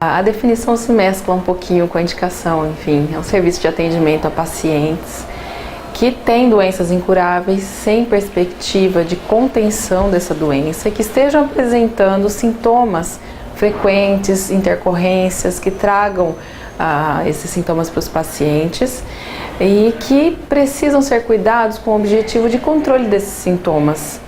A definição se mescla um pouquinho com a indicação, enfim, é um serviço de atendimento a pacientes que têm doenças incuráveis sem perspectiva de contenção dessa doença e que estejam apresentando sintomas frequentes, intercorrências que tragam esses sintomas para os pacientes e que precisam ser cuidados com o objetivo de controle desses sintomas,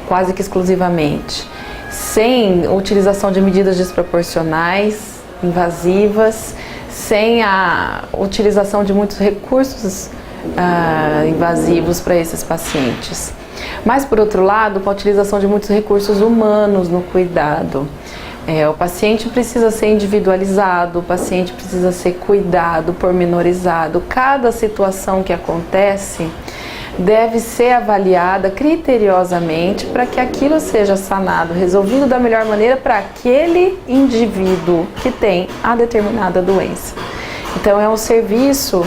quase que exclusivamente, sem utilização de medidas desproporcionais, invasivas, sem a utilização de muitos recursos invasivos para esses pacientes. Mas, por outro lado, com a utilização de muitos recursos humanos no cuidado. O paciente precisa ser individualizado, o paciente precisa ser cuidado, pormenorizado. Cada situação que acontece deve ser avaliada criteriosamente para que aquilo seja sanado, resolvido da melhor maneira para aquele indivíduo que tem a determinada doença. Então é um serviço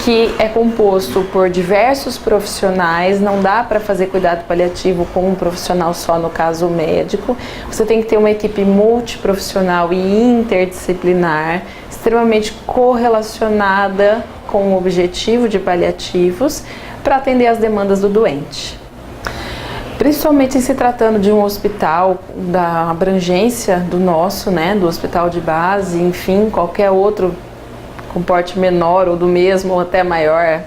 que é composto por diversos profissionais, não dá para fazer cuidado paliativo com um profissional só, no caso o médico. Você tem que ter uma equipe multiprofissional e interdisciplinar, extremamente correlacionada com o objetivo de paliativos para atender às demandas do doente. Principalmente em se tratando de um hospital da abrangência do nosso, do hospital de base, enfim, qualquer outro com porte menor ou do mesmo ou até maior,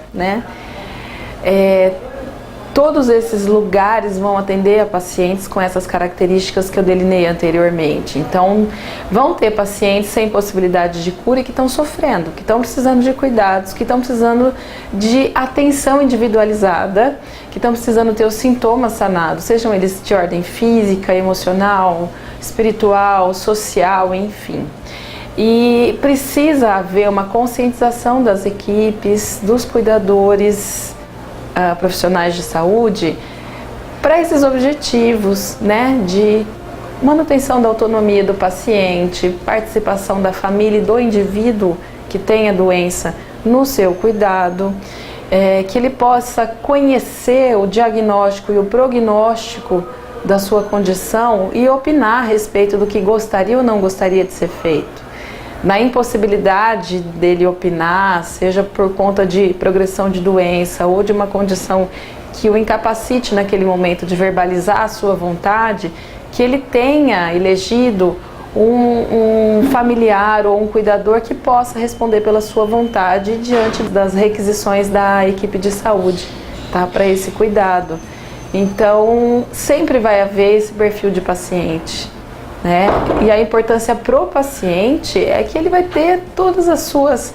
todos esses lugares vão atender a pacientes com essas características que eu delinei anteriormente. Então, vão ter pacientes sem possibilidade de cura e que estão sofrendo, que estão precisando de cuidados, que estão precisando de atenção individualizada, que estão precisando ter os sintomas sanados, sejam eles de ordem física, emocional, espiritual, social, enfim. E precisa haver uma conscientização das equipes, dos cuidadores profissionais de saúde para esses objetivos, de manutenção da autonomia do paciente, participação da família e do indivíduo que tem a doença no seu cuidado, que ele possa conhecer o diagnóstico e o prognóstico da sua condição e opinar a respeito do que gostaria ou não gostaria de ser feito. Na impossibilidade dele opinar, seja por conta de progressão de doença ou de uma condição que o incapacite naquele momento de verbalizar a sua vontade, que ele tenha elegido um familiar ou um cuidador que possa responder pela sua vontade diante das requisições da equipe de saúde, para esse cuidado. Então, sempre vai haver esse perfil de paciente. E a importância pro paciente é que ele vai ter todas as suas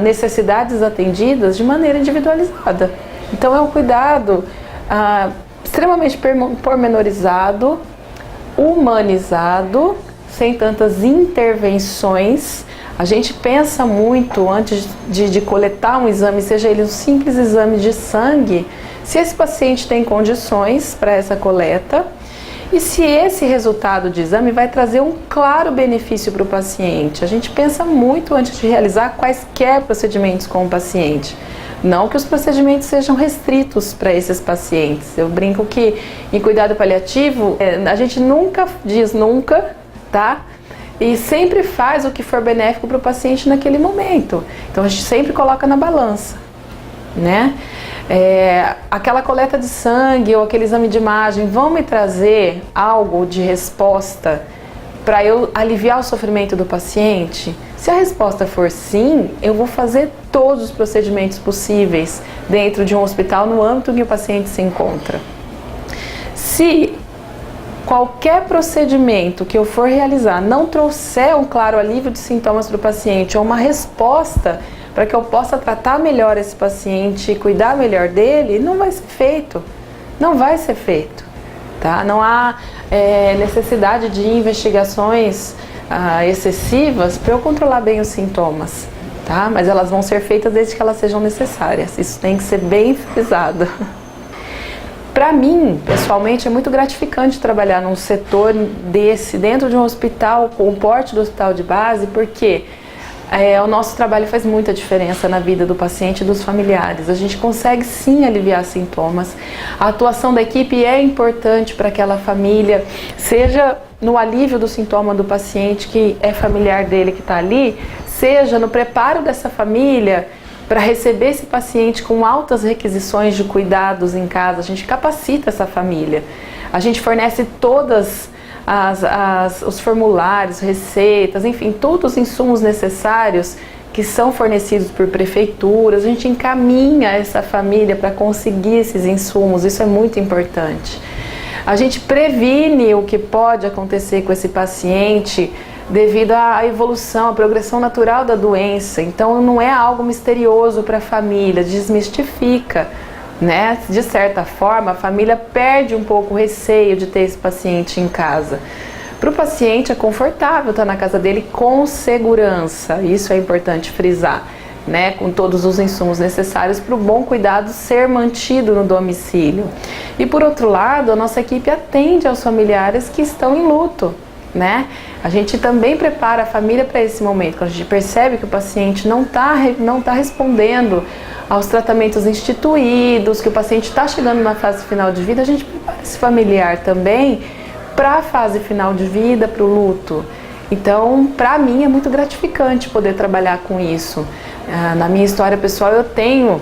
necessidades atendidas de maneira individualizada. Então é um cuidado extremamente pormenorizado, humanizado, sem tantas intervenções. A gente pensa muito antes de coletar um exame, seja ele um simples exame de sangue, se esse paciente tem condições para essa coleta, e se esse resultado de exame vai trazer um claro benefício para o paciente. A gente pensa muito antes de realizar quaisquer procedimentos com o paciente. Não que os procedimentos sejam restritos para esses pacientes. Eu brinco que em cuidado paliativo, a gente nunca diz nunca, E sempre faz o que for benéfico para o paciente naquele momento. Então a gente sempre coloca na balança, aquela coleta de sangue ou aquele exame de imagem vão me trazer algo de resposta para eu aliviar o sofrimento do paciente? Se a resposta for sim, eu vou fazer todos os procedimentos possíveis dentro de um hospital no âmbito em que o paciente se encontra. Se qualquer procedimento que eu for realizar não trouxer um claro alívio de sintomas para o paciente ou uma resposta para que eu possa tratar melhor esse paciente e cuidar melhor dele, não vai ser feito. Não vai ser feito. Não há necessidade de investigações excessivas para eu controlar bem os sintomas. Mas elas vão ser feitas desde que elas sejam necessárias. Isso tem que ser bem frisado. Para mim, pessoalmente, é muito gratificante trabalhar num setor desse, dentro de um hospital, com o porte do hospital de base, porque o nosso trabalho faz muita diferença na vida do paciente e dos familiares. A gente consegue sim aliviar sintomas. A atuação da equipe é importante para aquela família, seja no alívio do sintoma do paciente que é familiar dele que está ali, seja no preparo dessa família para receber esse paciente com altas requisições de cuidados em casa. A gente capacita essa família. A gente fornece todas os formulários, receitas, enfim, todos os insumos necessários que são fornecidos por prefeituras. A gente encaminha essa família para conseguir esses insumos, isso é muito importante. A gente previne o que pode acontecer com esse paciente devido à evolução, à progressão natural da doença. Então não é algo misterioso para a família, desmistifica, né? De certa forma, a família perde um pouco o receio de ter esse paciente em casa. Para o paciente é confortável estar na casa dele com segurança, isso é importante frisar, né? Com todos os insumos necessários para o bom cuidado ser mantido no domicílio. E por outro lado, a nossa equipe atende aos familiares que estão em luto, né? A gente também prepara a família para esse momento. Quando a gente percebe que o paciente não tá respondendo aos tratamentos instituídos, que o paciente está chegando na fase final de vida, a gente prepara esse familiar também para a fase final de vida, para o luto. Então, para mim é muito gratificante poder trabalhar com isso. Na minha história pessoal, eu tenho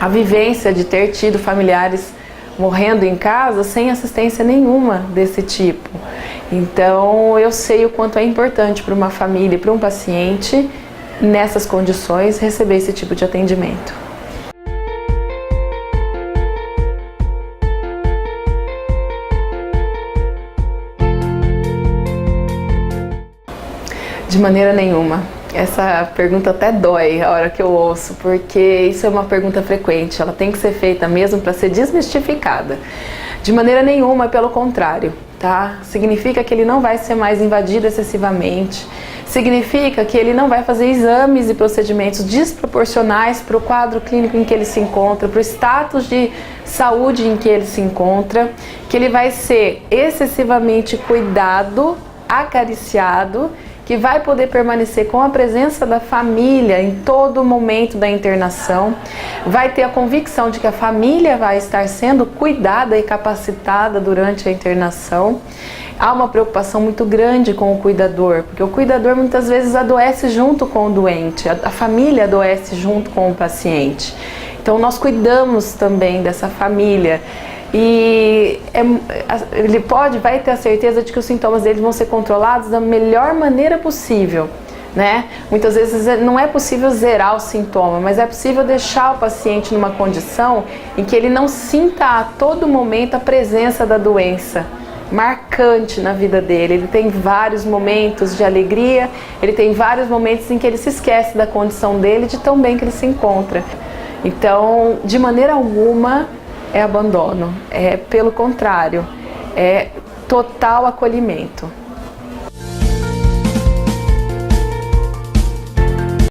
a vivência de ter tido familiares morrendo em casa sem assistência nenhuma desse tipo. Então, eu sei o quanto é importante para uma família e para um paciente, nessas condições, receber esse tipo de atendimento. De maneira nenhuma. Essa pergunta até dói a hora que eu ouço, porque isso é uma pergunta frequente, ela tem que ser feita mesmo para ser desmistificada. De maneira nenhuma, pelo contrário, tá? Significa que ele não vai ser mais invadido excessivamente, significa que ele não vai fazer exames e procedimentos desproporcionais para o quadro clínico em que ele se encontra, para o status de saúde em que ele se encontra, que ele vai ser excessivamente cuidado, acariciado, que vai poder permanecer com a presença da família em todo o momento da internação, vai ter a convicção de que a família vai estar sendo cuidada e capacitada durante a internação. Há uma preocupação muito grande com o cuidador, porque o cuidador muitas vezes adoece junto com o doente, a família adoece junto com o paciente. Então nós cuidamos também dessa família. E ele vai ter a certeza de que os sintomas dele vão ser controlados da melhor maneira possível, né? Muitas vezes não é possível zerar o sintoma, mas é possível deixar o paciente numa condição em que ele não sinta a todo momento a presença da doença marcante na vida dele. Ele tem vários momentos de alegria, ele tem vários momentos em que ele se esquece da condição dele, de tão bem que ele se encontra. Então, de maneira alguma é abandono, é pelo contrário, é total acolhimento.